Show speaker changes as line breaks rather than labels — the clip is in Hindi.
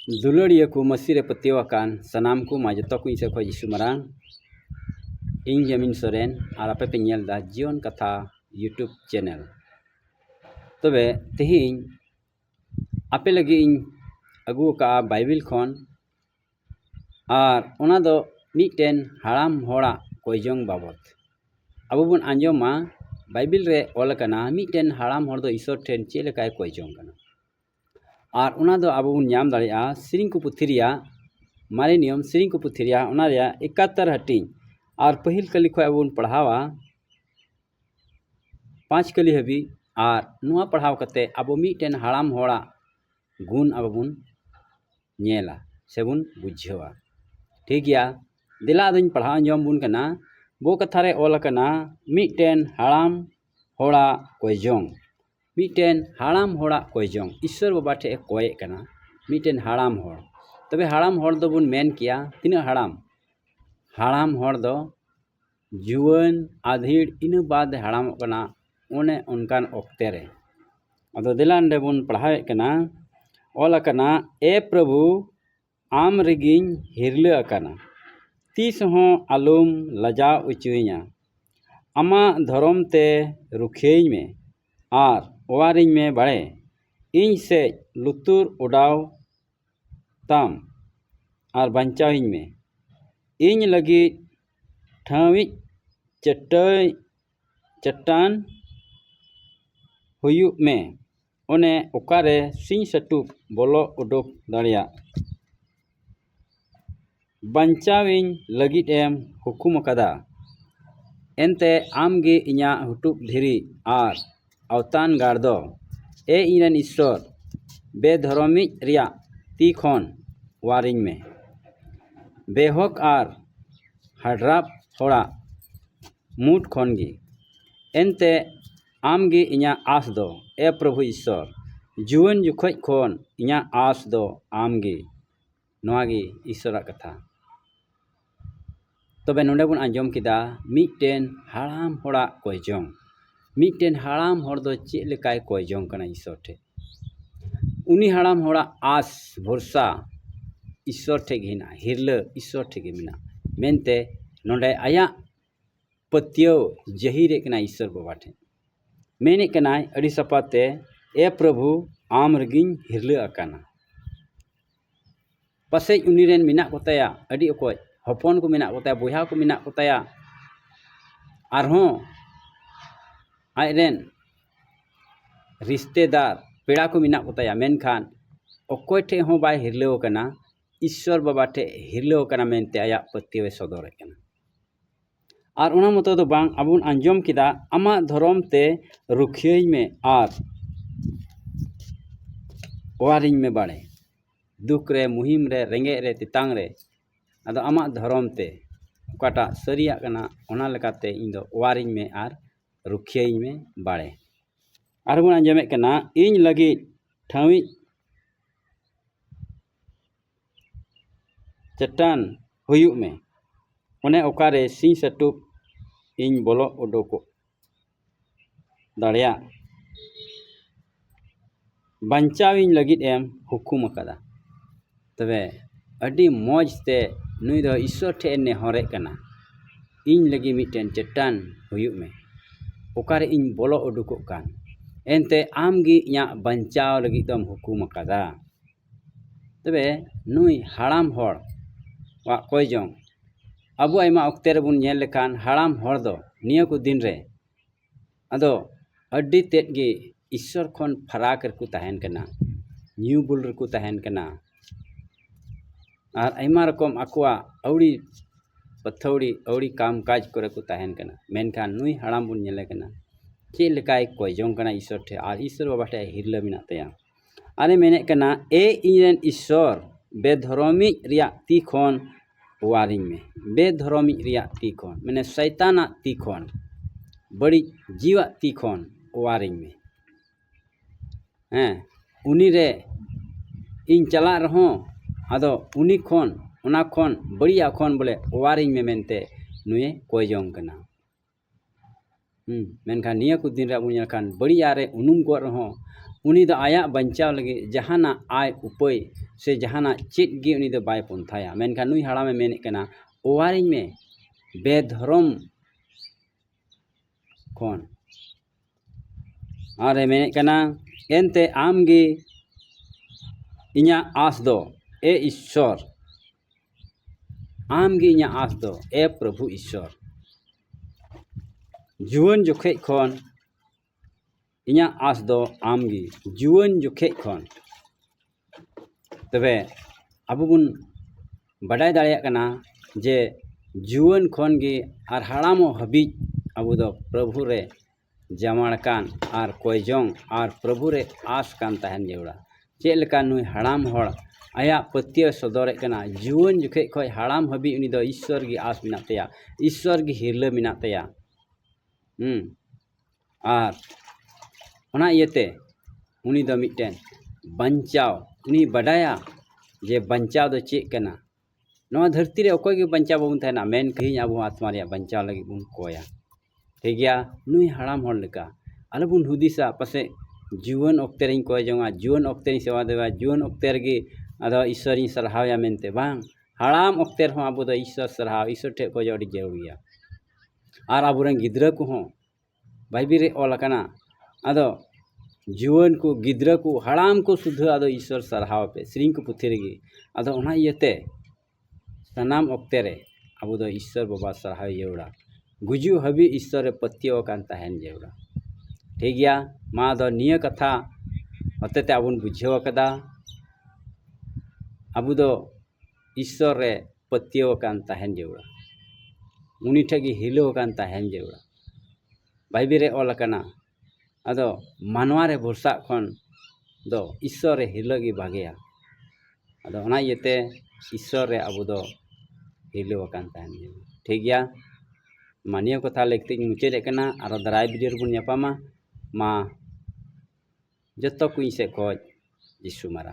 दुलड़िया को मसीह पतिवाकान सनाम को माजतो को इसे खोज यीशु मरांग इन जमीन सोरेन और आपे पे नेल दा जीवन कथा यूट्यूब चैनल तबे तेहिं आपे लगी इन अगु का बाइबिल खन और ओना दो मिटेन हाराम होड़ा कोयजोंग बाबत अब बन आंजोमा बाइबिल रे ओल कना मिटेन हाराम होड़ दो ईश्वर ठेन चे लेकाय कोयजोंग कना और ओना दो अब बन नाम दाड़ेया सिरिंग को पुथिरिया मारे नियम सिरिंग को पुथिरिया ओना रेया 71 हटिंग और पहिल कली खो अब बन पढ़ावा 5 कली हबी और नुआ पढ़ाव कते अब मिटेन हाराम होड़ा गुण अब बन नेला सेबुन बुझेवा ठीक गया दिला दिन पढ़ा जम बुन कना बो कथा रे ओल कना मिटेन हाराम होड़ा कोयजोंग मिटेन हाराम होड़ा कोयजोंग ईश्वर बाबा ठे कोये कना मिटेन हाराम होड़ तबे हाराम होड़ दो बुन मेन किया तीना हाराम होड़ दो जुवन आधीड़ इन बाद हाराम कना ओने उनकान ओक्ते रे अदो दिलान रे बुन पढ़ावे कना ओल कना ए प्रभु आम रेगिंग हिरले अकाना तीस हों आलुम लजा उचुइया आमा धर्म ते रुखेई में और ओवारिंग में बड़े इन से लुतुर उड़ाव ताम और बंचाविंग में इन लगी ठावी चट्टान हुयु में ओने ओकारे सिंह सटुक बोलो उडुक दाड़िया बंचाविंग लगिट एम हुकुम कदा एनते आमगे इन्या हुटुक धीरी और अवतान गार्दो ए इनन ईश्वर बेधर्मिक रिया ती खन वारिंग में बेहक और हड्राप होड़ा मुठ खनगी एनते आमगे इन्या आस दो ए प्रभु ईश्वर जुवन जुखज खन इन्या आस दो आमगे नोआगी ईश्वर कथा तबे नोंडे बन आंजम किदा मिटेन हाराम होड़ा कोयजोंग मिटेन हाराम होड़ दो चे लेकाय कोयजोंग कना ईश्वर ठे उनी हाराम होड़ा आस भरोसा ईश्वर ठे हिना हिरले ईश्वर ठे मिना मेनते नोंडे आया पतियो जहीरे कना ईश्वर बाबा ठे मेने कनाय अड़ी सपाते ए प्रभु आम रगिंग हिरले अकाना पसे उनीरेन मिना कोताया अड़ी ओकोय हपन को मिना कोताया बोहा को मिना कोताया आरहों आयरेन रिश्तेदार पेड़ा को मिना कोताया मेनखान ओकोय ठे हों बाय हिरलेव कना ईश्वर बाबा ठे हिरलेव कना मेनते आया पत्तिवे सदर कना और उना मतो दो बांग अबुन अंजम किदा आमा धर्म ते रुखियई में और वारिंग में बाड़े दुख रे मुहिम रे रेंगे रे तितांग रे अदो आमा धर्म ते ओकाटा सरिया कना ओना लेकाते इन दो वारिंग में और रुखियई में बाड़े और बुन अंजमे कना इन लगी ठावी चट्टान हुयु में ओने ओकारे सिंह सटुक इन बोलो उडोको दाड़िया बंचाविंग लगित एम हुकुम कदा तबे अड़ी मौज ते नुई दो ईश्वर ठे ने हरे कना इन लगी मिटेन चट्टान हुयु में ओकारे इन बोलो उडुको कान एनते आमगी इया बंचाव लगी दम हुकुम कदा तबे नुई हाराम होड़ वा कोयजोंग अबु आयमा अक्ते रे बुन नेल लेखान हाराम होड़ दो निया को दिन रे अदो अड्डी तेट गे ईश्वर खन फराक रकु तहन कना न्यू बुल रकु तहन कना और आयमा रकम अकुआ औड़ी पथौड़ी औड़ी काम काज करे को तहन कना मेनखान नुई हाराम बुन नेले कना चे लेकाय कोयजोंग कना ईश्वर ठे और ईश्वर बाबा ठे हिरले मिना तया आरे मेने कना ए इनन ईश्वर बेधर्मिक रिया ती खन वारिंग में बेधर्मिक रिया ती खन माने शैताना ती खन बड़ी जीवा ती खन वारिंग में हैं उनी रे इन चला रहो अदो उनी खन ओना खन बढ़िया खन बोले वारिंग में मेनते नुए कोयजोंग कना मेनखान निया को दिन रे बुन खान बढ़िया रे उनुम को रहो उनी दो आया बंचाव लगे जहाना आय उपाय से जहाना चेत गे उनी दो बाय पंथाया मेनखान नुई हाड़ामे मेने कना ओवारिñ में बेधर्म खन आरे मेने कना एनते आमगे इñा आस दो ए ईश्वर आमगे इñा आस दो ए प्रभु ईश्वर जुवन जोखे खन इñा आस दो आमगे जुवन जोखे खन तबे अब बुन बड़ाय दाड़ेया कना जे जुवन खन गे आर हाड़ामो हबीज अब दो प्रभु रे जमाड़कान आर कोयजोंग आर प्रभु रे आस कान तहन जेवड़ा चेक लेका नुई हाड़ाम हड़ आया पत्य सदरे कना जुवन जुखे खय हाड़ाम हबी उनी दो ईश्वर की आस मिना तया ईश्वर की हिरला मिना तया आर ओना इयते उनी दो मिटन बंचाव उनी बडाया जे बंचाव दो चेक कना नवा धरती रे अकोय गे बंचाव बाबुन तहना मेन कहिñ आबो आत्मा रे बंचाव लगी बुन कोया ठीक गया नुई हाड़ाम हड़ लेका आलो बुन हुदिसा पासे जुवन ऑक्ते रेñ कोय जोंगा जुवन ऑक्ते रेñ सेवा देवा जुवन ऑक्ते रेगे आदो ईश्वर इन सरहावया मेनते बांग हाड़ाम ऑक्ते रहो आबो दो ईश्वर सरहाव ईश्वर ठे को जोड़ी जरूरी गया आर आबोरें गिद्रा को हों बाइबिल रे ऑल कना आदो जुवन को गिद्रा को हाड़ाम को सुध आदो ईश्वर सरहाव पे श्रीं को पुथी रेगे आदो ओना इयते सनाम ऑक्ते रे आबो दो ईश्वर बाबा सरहाव जेवड़ा गुजु हबी ईश्वर रे पत्यो कान तहन जेवड़ा ठीक गया मा दो निया कथा हतेते आबुन बुझेव कदा आबु दो ईश्वर रे पत्यो कान तहन जेवड़ा उनी ठेगी हिलो कान तहन जेवड़ा बाइबिल रे ऑल कना आदो मानवा रे भरसा खन दो ईश्वर रे हिलोगी भागेया आदो ओना इयते ईश्वर रे आबु दो हिलो कान तहन जेवड़ा ठीक गया मानिया कथा लेखते मुचादे कना आरो दाराय भिडियो रे बुन ᱧᱟᱯᱟᱢᱟ मा जतो कुछ से खोज यीशु मारा।